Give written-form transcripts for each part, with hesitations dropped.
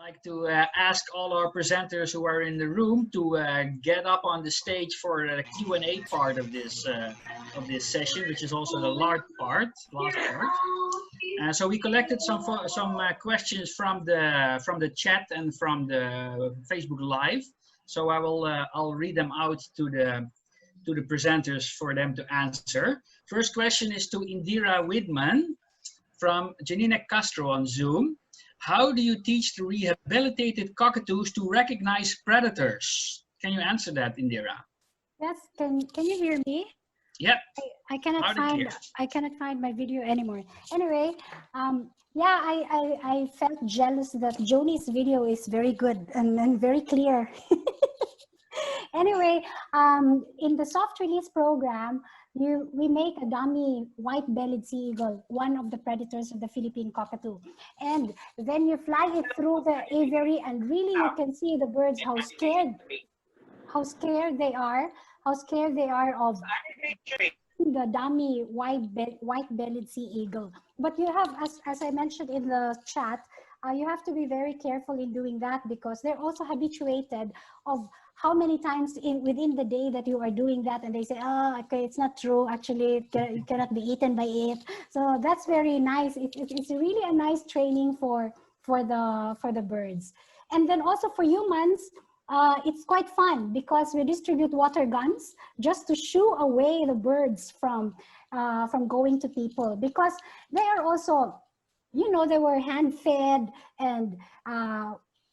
like to ask all our presenters who are in the room to get up on the stage for the Q&A part of this session, which is also the last part. So we collected some questions from the chat and from the Facebook Live. So I'll read them out to the presenters for them to answer. First question is to Indira Widman from Janina Castro on Zoom. How do you teach the rehabilitated cockatoos to recognize predators? Can you answer that, Indira? Yes. Can you hear me? Yeah. I cannot find my video anymore. Anyway, yeah, I felt jealous that Joni's video is very good and very clear. Anyway, in the soft release program, we make a dummy white-bellied sea eagle, one of the predators of the Philippine cockatoo. And then you fly it through the aviary, and really you can see the birds, how scared they are of the dummy white-bellied sea eagle. But you have, as I mentioned in the chat, you have to be very careful in doing that, because they're also habituated of how many times within the day that you are doing that, and they say, oh, okay, it's not true, actually it cannot be eaten by it. So that's very nice. It's really a nice training for the birds. And then also for humans, it's quite fun, because we distribute water guns just to shoo away the birds from going to people, because they are also, you know, they were hand fed, and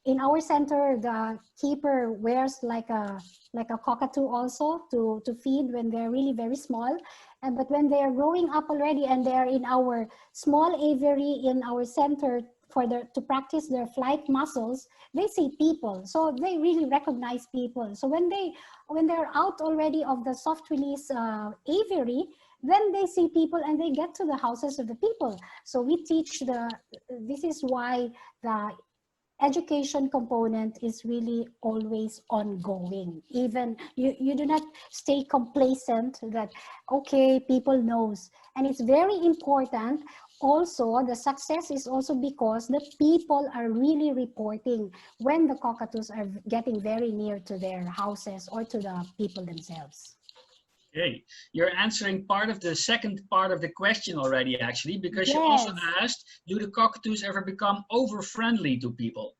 in our center, the keeper wears like a cockatoo also to feed when they're really very small. But when they are growing up already and they're in our small aviary in our center to practice their flight muscles, they see people, so they really recognize people. So when they're out already of the soft release aviary, then they see people and they get to the houses of the people. So we teach this is why the education component is really always ongoing. Even you do not stay complacent that, okay, people knows. And it's very important also, the success is also because the people are really reporting when the cockatoos are getting very near to their houses or to the people themselves. Okay, you're answering part of the second part of the question already, actually, because Yes. You also asked, do the cockatoos ever become over-friendly to people?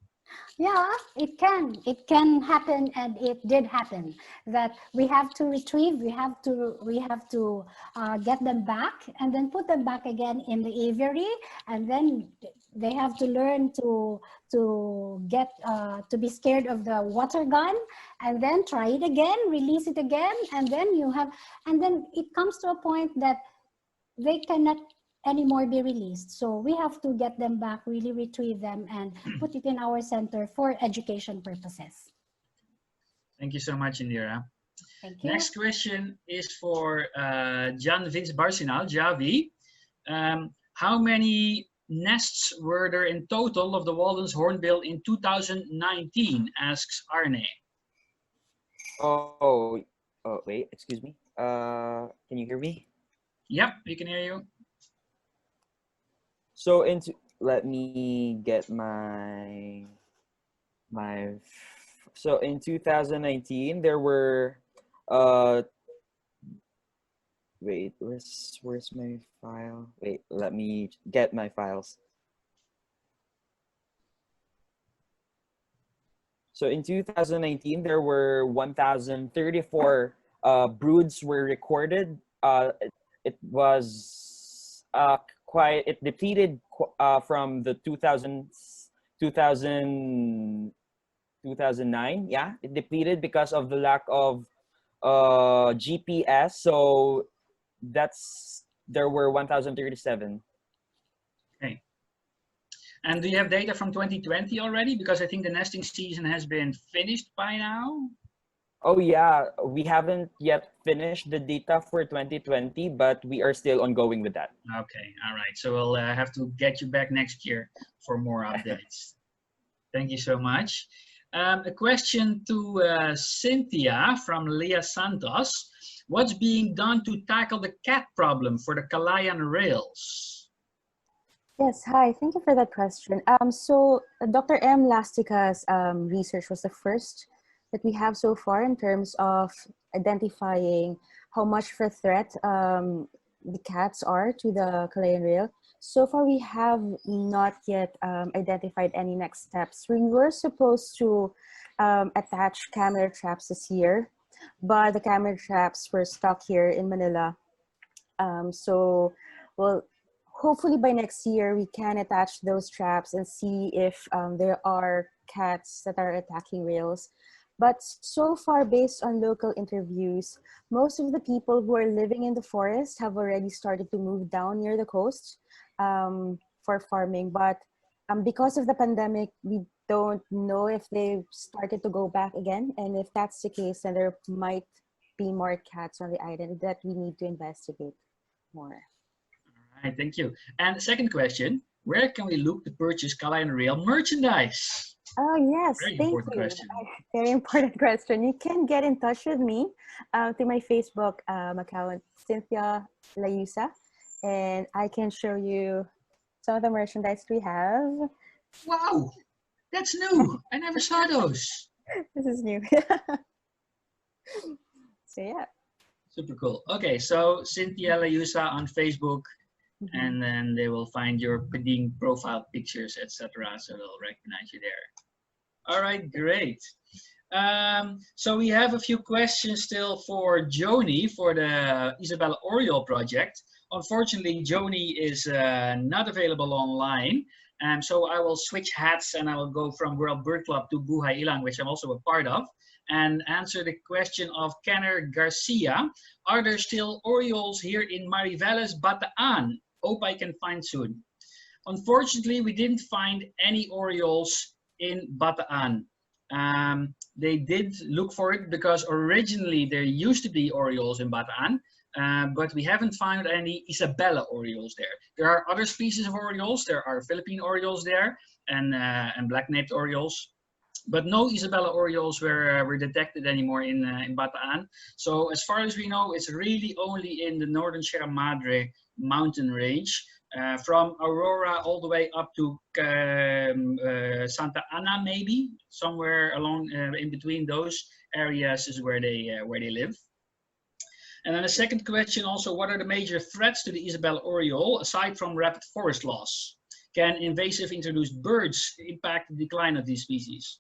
Yeah, it can happen, and it did happen. That we have to retrieve, we have to get them back, and then put them back again in the aviary, and then they have to learn to be scared of the water gun, and then try it again, release it again, and then it comes to a point that they cannot anymore be released. So we have to get them back, really retrieve them, and put it in our center for education purposes. Thank you so much, Indira. Thank you. Next question is for Jan Vince Barsinal, Javi. How many nests were there in total of the Waldens Hornbill in 2019, asks Arne. Oh, wait, excuse me. Can you hear me? Yep, we can hear you. So let me get so in 2019 there were wait, where's my file? Wait, let me get my files. So in 2019 there were 1,034 broods were recorded. It was it depleted from the 2009. Yeah, it depleted because of the lack of GPS. So there were 1,037. Okay. And do you have data from 2020 already? Because I think the nesting season has been finished by now. Oh yeah, we haven't yet finished the data for 2020, but we are still ongoing with that. Okay, all right. So we'll have to get you back next year for more updates. Thank you so much. A question to Cynthia from Leah Santos. What's being done to tackle the cat problem for the Calayan rails? Yes, hi. Thank you for that question. Dr. M. Lastica's research was the first that we have so far in terms of identifying how much of a threat the cats are to the Chilean rail. So far, we have not yet identified any next steps. We were supposed to attach camera traps this year, but the camera traps were stuck here in Manila. So, well, hopefully by next year we can attach those traps and see if there are cats that are attacking rails. But so far, based on local interviews, most of the people who are living in the forest have already started to move down near the coast for farming. But because of the pandemic, we don't know if they've started to go back again. And if that's the case, then there might be more cats on the island that we need to investigate more. All right, thank you. And the second question, where can we look to purchase Chilean rail merchandise? Oh, yes, Very thank important you. question. Very important question. You can get in touch with me through my Facebook account, Cynthia Layusa, and I can show you some of the merchandise we have. Wow, that's new. I never saw those. This is new. So, yeah. Super cool. Okay, so Cynthia Layusa on Facebook, Mhm. and then they will find your bidding profile pictures, etc. So they'll recognize you there. All right, great. So we have a few questions still for Joni for the Isabella Oriole project. Unfortunately, Joni is not available online. So I will switch hats and I will go from World Bird Club to Buhay Ilang, which I'm also a part of, and answer the question of Kenner Garcia. Are there still Orioles here in Mariveles, Bataan? Hope I can find soon. Unfortunately, we didn't find any Orioles in Bataan. They did look for it because originally there used to be Orioles in Bataan, but we haven't found any Isabella Orioles there. There are other species of Orioles. There are Philippine Orioles there and black-naped Orioles, but no Isabella Orioles were detected anymore in Bataan. So as far as we know, it's really only in the northern Sierra Madre mountain range. From Aurora all the way up to Santa Ana, maybe somewhere along in between those areas is where they live. And then the second question also, what are the major threats to the Isabella Oriole aside from rapid forest loss? Can invasive introduced birds impact the decline of these species?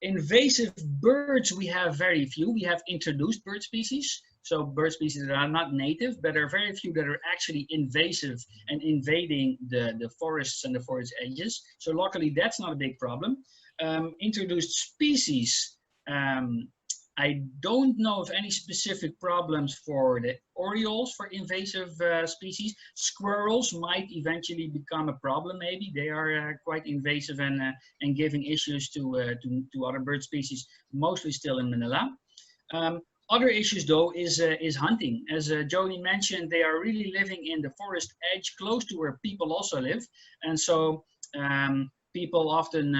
Invasive birds, we have very few. We have introduced bird species. So bird species that are not native, but there are very few that are actually invasive and invading the forests and the forest edges. So luckily, that's not a big problem. Introduced species, I don't know of any specific problems for the Orioles for invasive species. Squirrels might eventually become a problem, maybe. They are quite invasive and giving issues to other bird species, mostly still in Manila. Other issues though is hunting. As Joni mentioned, they are really living in the forest edge, close to where people also live, and so people often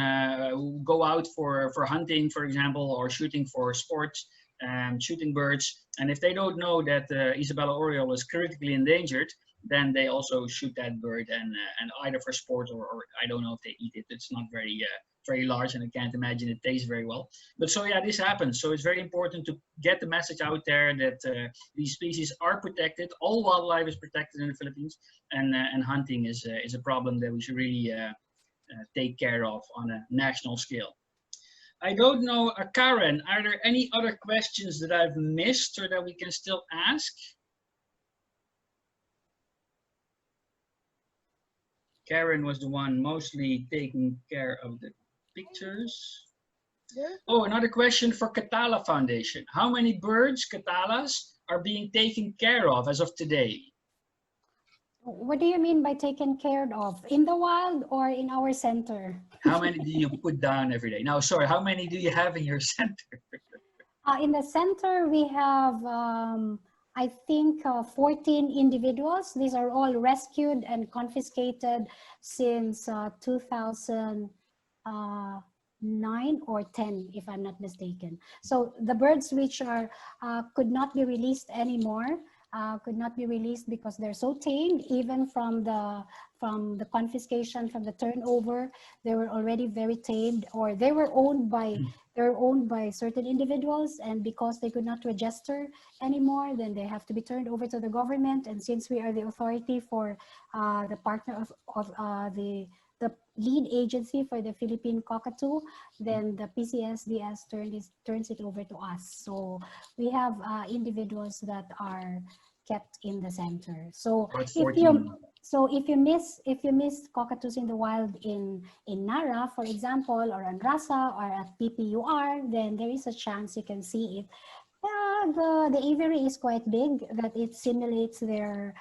go out for hunting, for example, or shooting for sport, shooting birds. And if they don't know that Isabella Oriole is critically endangered, then they also shoot that bird and either for sport or I don't know if they eat it. It's not very large, and I can't imagine it tastes very well. But so yeah, this happens. So it's very important to get the message out there that these species are protected. All wildlife is protected in the Philippines, and hunting is a problem that we should really take care of on a national scale. I don't know, Karen, are there any other questions that I've missed or that we can still ask? Karen was the one mostly taking care of the pictures. Oh, another question for Catala Foundation. How many birds, Catalas, are being taken care of as of today? What do you mean by taken care of? In the wild or in our center? How many do you put down every day? No, sorry, how many do you have in your center? In the center, we have, I think, 14 individuals. These are all rescued and confiscated since 2009 or 10, if I'm not mistaken. So the birds which are could not be released anymore, could not be released because they're so tamed. Even from the confiscation, from the turnover, they were already very tamed, or they were owned by certain individuals, and because they could not register anymore, then they have to be turned over to the government. And since we are the authority for the partner of the lead agency for the Philippine cockatoo, then the PCSDS turns it over to us. So we have individuals that are kept in the center. So if you miss cockatoos in the wild in Nara, for example, or on Rasa or at PPUR, then there is a chance you can see it. The aviary is quite big, that it simulates their,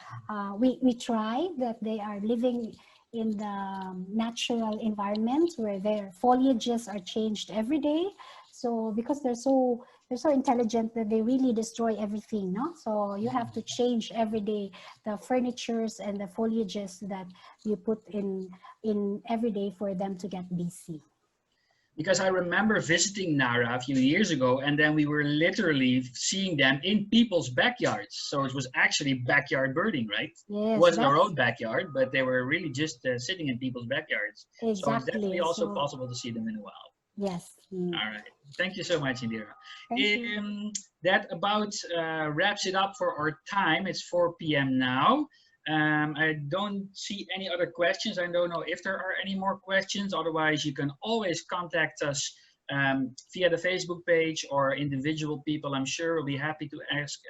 we try that they are living in the natural environment where their foliages are changed every day. So because they're so intelligent that they really destroy everything, no? So you have to change every day the furnitures and the foliages that you put in every day for them to get busy. Because I remember visiting Nara a few years ago, and then we were literally seeing them in people's backyards. So it was actually backyard birding, right? Yes, it wasn't our own backyard, but they were really just sitting in people's backyards. Exactly. So it's definitely also possible to see them in the wild. Yes. All right. Thank you so much, Indira. Thank you. That about wraps it up for our time. It's 4 p.m. now. I don't see any other questions. I don't know if there are any more questions. Otherwise, you can always contact us via the Facebook page, or individual people. I'm sure will be happy to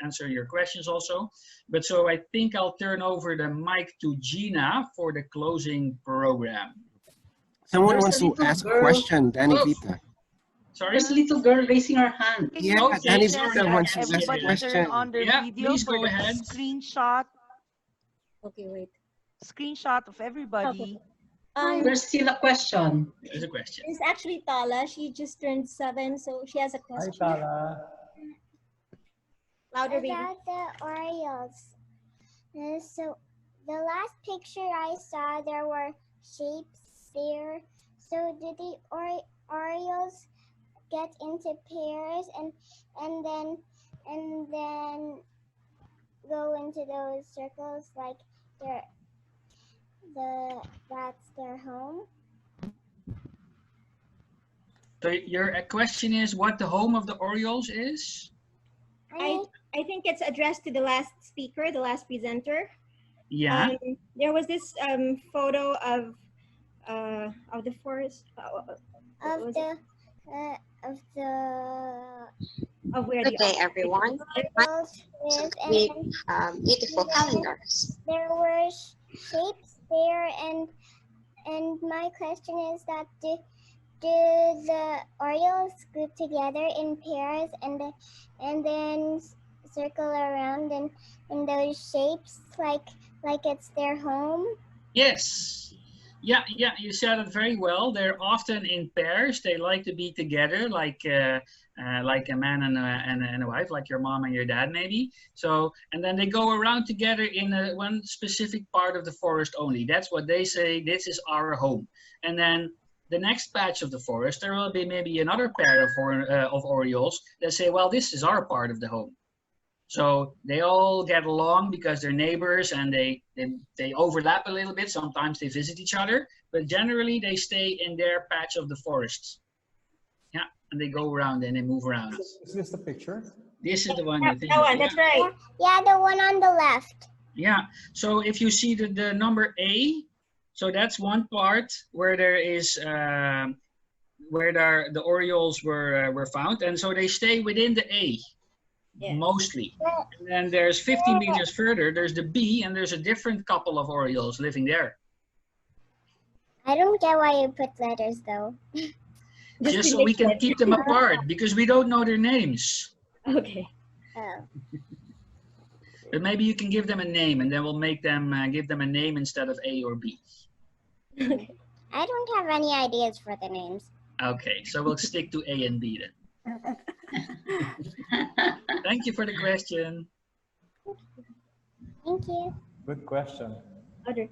answer your questions also. But so I think I'll turn over the mic to Gina for the closing program. Someone wants to ask a question, Danny Vita. Sorry? There's a little girl raising her hand. Yeah, Okay, Danny sorry, Vita wants to ask a Everybody question. turn on their Yeah, video please for go the ahead. screenshot. Okay, wait. Screenshot of everybody. There's still a question. There's a question. It's actually Tala. She just turned 7, so she has a question. Hi, Tala. Louder, baby. About the Orioles. So the last picture I saw, there were shapes there. So did the Orioles get into pairs and then go into those circles like that's their home? So your question is what the home of the Orioles is? I think it's addressed to the last speaker, the last presenter. Yeah. There was this photo of the forest. Of where Good day, everyone. Beautiful calendars. There were shapes there, and my question is that do the Orioles group together in pairs and then circle around in those shapes like it's their home? Yes. Yeah, you said it very well. They're often in pairs. They like to be together, like a man and a wife, like your mom and your dad, maybe. So, and then they go around together in one specific part of the forest only. That's what they say. This is our home. And then the next patch of the forest, there will be maybe another pair of Orioles that say, well, this is our part of the home. So they all get along because they're neighbors, and they overlap a little bit. Sometimes they visit each other, but generally they stay in their patch of the forest. Yeah, and they go around and they move around. Is this the picture? This is the one you think. That one, that's right. Yeah, the one on the left. Yeah, so if you see the number A, so that's one part where there is where the Orioles were found, and so they stay within the A. Yeah. Mostly. And then there's 50 meters further, there's the B, and there's a different couple of Orioles living there. I don't get why you put letters though. Just so we can keep them apart, because we don't know their names. Okay. Oh. But maybe you can give them a name, and then we'll make them give them a name instead of A or B. Okay. I don't have any ideas for the names. Okay, so we'll stick to A and B then. Thank you for the question. Thank you. Good question. Other.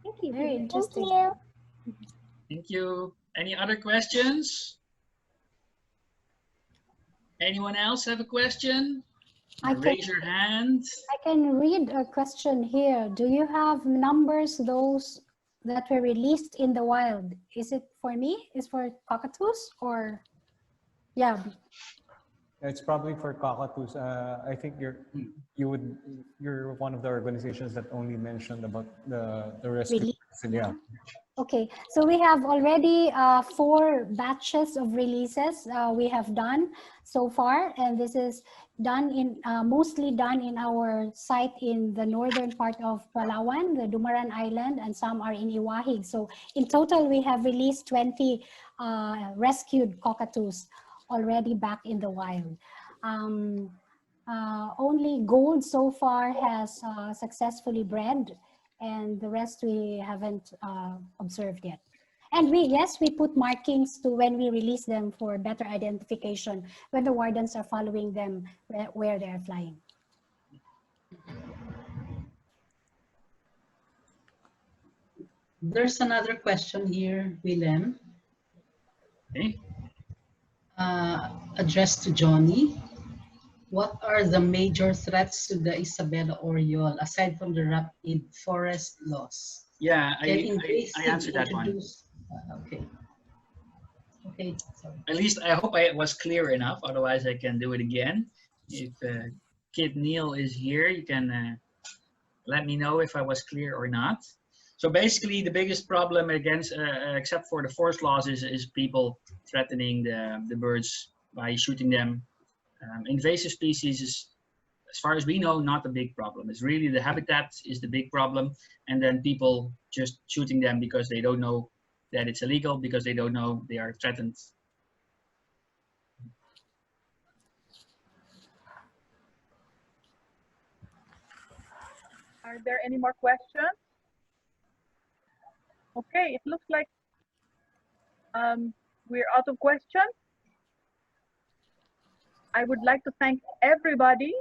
Thank you. Very interesting. Thank you. Thank you. Any other questions? Anyone else have a question? Raise your hand. I can read a question here. Do you have numbers, those that were released in the wild? Is it for me? Is for cockatoos or? Yeah. It's probably for cockatoos. I think you're one of the organizations that only mentioned about the rescue. Yeah. Okay, so we have already 4 batches of releases we have done so far, and this is done in mostly done in our site in the northern part of Palawan, the Dumaran Island, and some are in Iwahig. So in total, we have released 20 rescued cockatoos already back in the wild. Only gold so far has successfully bred, and the rest we haven't observed yet. And yes, we put markings to when we release them for better identification when the wardens are following them where they're flying. There's another question here, Willem. Okay. Addressed to Johnny. What are the major threats to the Isabella Oriole aside from the rapid forest loss? Yeah, I answered that one. Okay. Okay. Sorry. At least I hope I was clear enough. Otherwise, I can do it again. If Kid Neil is here, you can let me know if I was clear or not. So basically, the biggest problem against, except for the forest loss, is people threatening the birds by shooting them. Invasive species is, as far as we know, not a big problem. It's really the habitat is the big problem, and then people just shooting them because they don't know that it's illegal, because they don't know they are threatened. Are there any more questions? Okay, it looks like we're out of questions. I would like to thank everybody,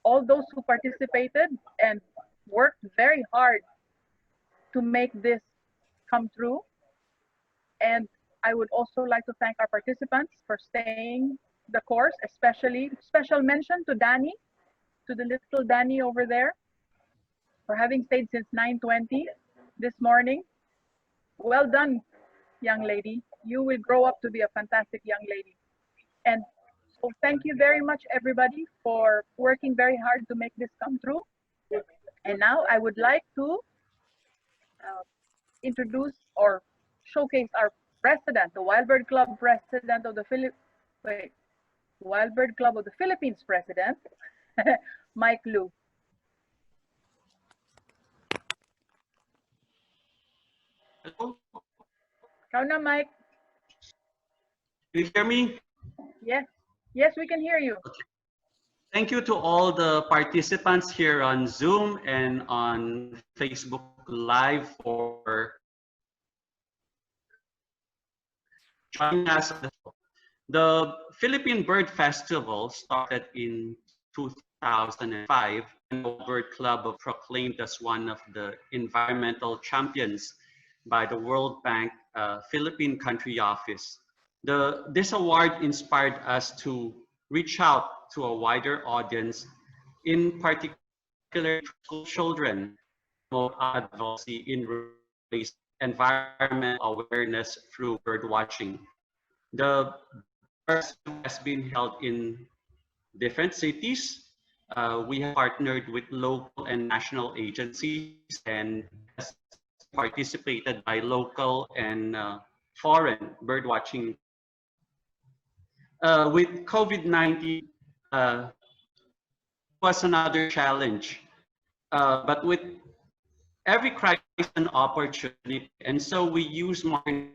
all those who participated and worked very hard to make this come true. And I would also like to thank our participants for staying the course, especially special mention to Danny, to the little Danny over there, for having stayed since 9:20 this morning. Well done, young lady. You will grow up to be a fantastic young lady. And so thank you very much, everybody, for working very hard to make this come true. And now I would like to introduce or showcase our president, the Wild Bird Club president of the Wild Bird Club of the Philippines president, Mike Lu. Hello. Ikaw na, Mike. Can you hear me? Yes. Yes, we can hear you. Okay. Thank you to all the participants here on Zoom and on Facebook Live for joining us. The Philippine Bird Festival started in 2005, and the Bird Club was proclaimed as one of the environmental champions by the World Bank Philippine Country Office. This award inspired us to reach out to a wider audience, in particular school children, promote advocacy in raising environmental awareness through bird watching. The festival has been held in different cities. We have partnered with local and national agencies and has participated by local and foreign bird watching. With COVID-19 was another challenge, but with every crisis an opportunity, and so we use marketing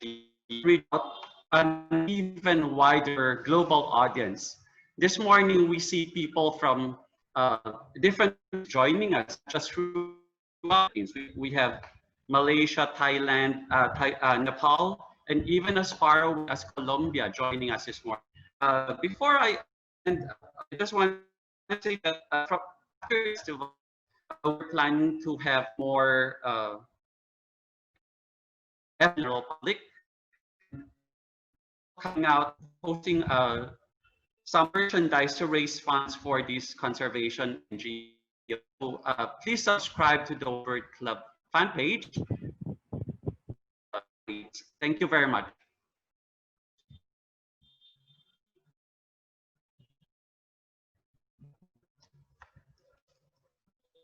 to reach out an even wider global audience. This morning we see people from different joining us just through we have Malaysia, Thailand, Nepal, and even as far away as Colombia joining us this morning. Before I end, I just want to say that from after the festival, we're planning to have more general public coming out, hosting a some merchandise to raise funds for this conservation NGO. Please subscribe to the Bird Club fan page. Thank you very much.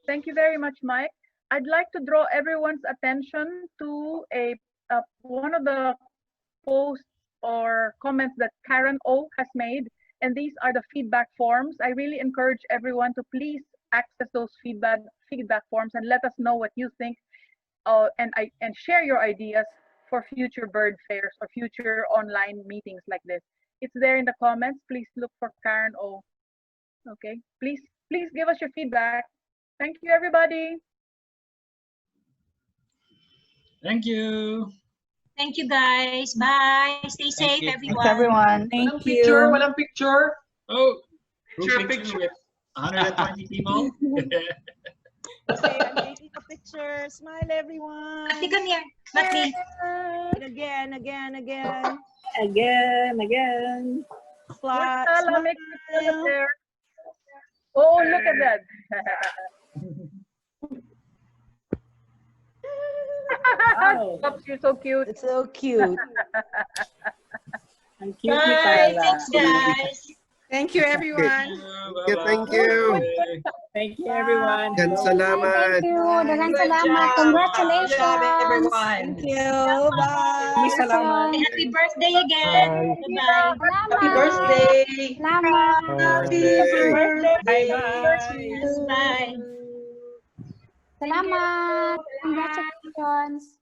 Thank you very much, Mike. I'd like to draw everyone's attention to one of the posts or comments that Karen O has made, and these are the feedback forms. I really encourage everyone to please access those feedback forms and let us know what you think, and share your ideas for future bird fairs or future online meetings like this. It's there in the comments. Please look for Karen O. Okay, please give us your feedback. Thank you, everybody. Thank you. Thank you, guys. Bye. Stay safe, everyone. Thanks, everyone. Thank you. Walang picture. Oh, Picture. with 120 people. Okay, I'm taking a picture. Smile, everyone. Ate, come here. Batli. Again. Again. Flat. Make it there. Oh, look at that. Wow. Oops, you're so cute. It's so cute. Bye. Thanks, guys. Thank you, everyone. Thank you. Thank you, everyone. Dan salamat. Thank you. Daghang Good salamat. job. Congratulations. Good job, everyone. Thank you. Bye. Salamat. Happy birthday again. Bye-bye. Happy birthday. Salamat. Happy birthday. Bye-bye. Bye. Salamat. Congratulations.